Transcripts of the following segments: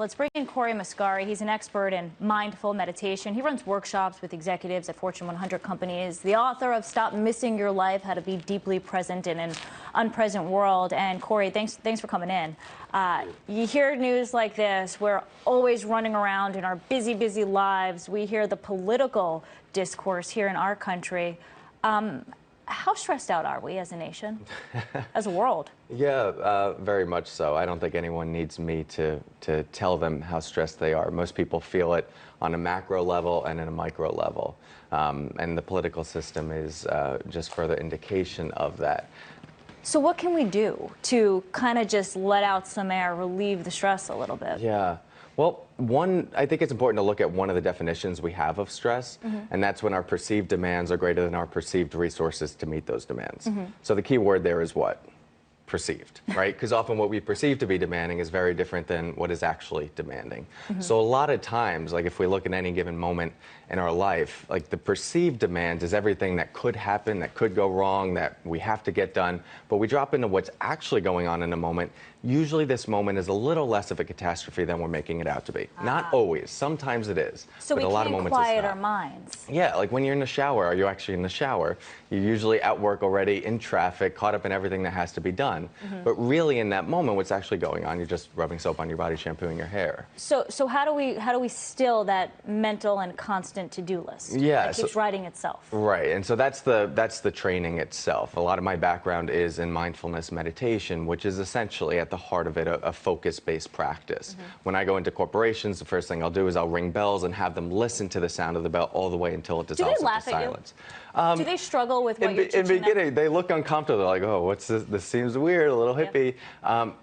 Let's bring in Cory Muscara. He's an expert in mindful meditation. He runs workshops with executives at Fortune 100 companies. The author of Stop Missing Your Life, How to Be Deeply Present in an Unpresent World. And Cory, thanks for coming in. You hear news like this. We're always running around in our busy, busy lives. We hear the political discourse here in our country. How stressed out are we as a nation, as a world? Yeah, very much so. I don't think anyone needs me to tell them how stressed they are. Most people feel it on a macro level and in a micro level. And the political system is just further indication of that. So what can we do to kind of just let out some air, relieve the stress a little bit? Yeah. Well, I think it's important to look at one of the definitions we have of stress, and that's when our perceived demands are greater than our perceived resources to meet those demands. So the key word there is what? Perceived, right? Because often what we perceive to be demanding is very different than what is actually demanding. So a lot of times, like if we look at any given moment in our life, like the perceived demand is everything that could happen, that could go wrong, that we have to get done, but we drop into what's actually going on in a moment. Usually this moment is a little less of a catastrophe than we're making it out to be. Not always, sometimes it is. So but we a lot can't of moments quiet it's not. our minds. Yeah, like when you're in the shower, are you actually in the shower? You're usually at work already, in traffic, caught up in everything that has to be done. But really in that moment, what's actually going on, you're just rubbing soap on your body, shampooing your hair. So how do we still that mental and constant to-do list? Yeah, that keeps writing itself. Right, and so that's the training itself. A lot of my background is in mindfulness meditation, which is essentially at the heart of it a focus-based practice. When I go into corporations, the first thing I'll do is I'll ring bells and have them listen to the sound of the bell all the way until it dissolves into silence. Do they struggle with what you're teaching in the beginning, them? they look uncomfortable. They're like, "Oh, what's this? This seems weird, a little hippie."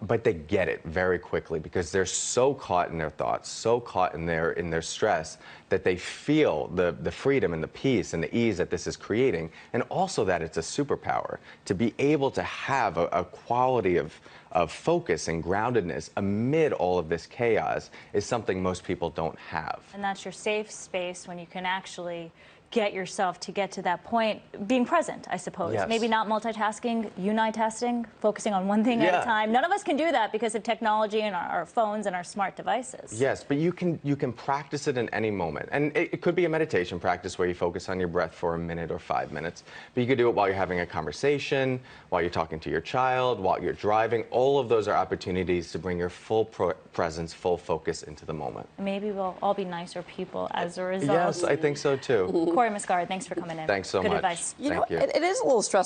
But they get it very quickly because they're so caught in their thoughts, so caught in their stress that they feel the freedom and the peace and the ease that this is creating, and also that it's a superpower to be able to have a quality of focus and groundedness amid all of this chaos is something most people don't have. And that's your safe space when you can actually get yourself to get to that point, being present, I suppose. Yes. Maybe not multitasking, unitasking, focusing on one thing at a time. None of us can do that because of technology and our phones and our smart devices. Yes, but you can practice it in any moment. And it could be a meditation practice where you focus on your breath for a minute or 5 minutes. But you could do it while you're having a conversation, while you're talking to your child, while you're driving. All of those are opportunities to bring your full presence, full focus into the moment. Maybe we'll all be nicer people as a result. Yes, I think so too. Cory Muscara, thanks for coming in. Thanks so much. Good advice. Thank you. It is a little stressful.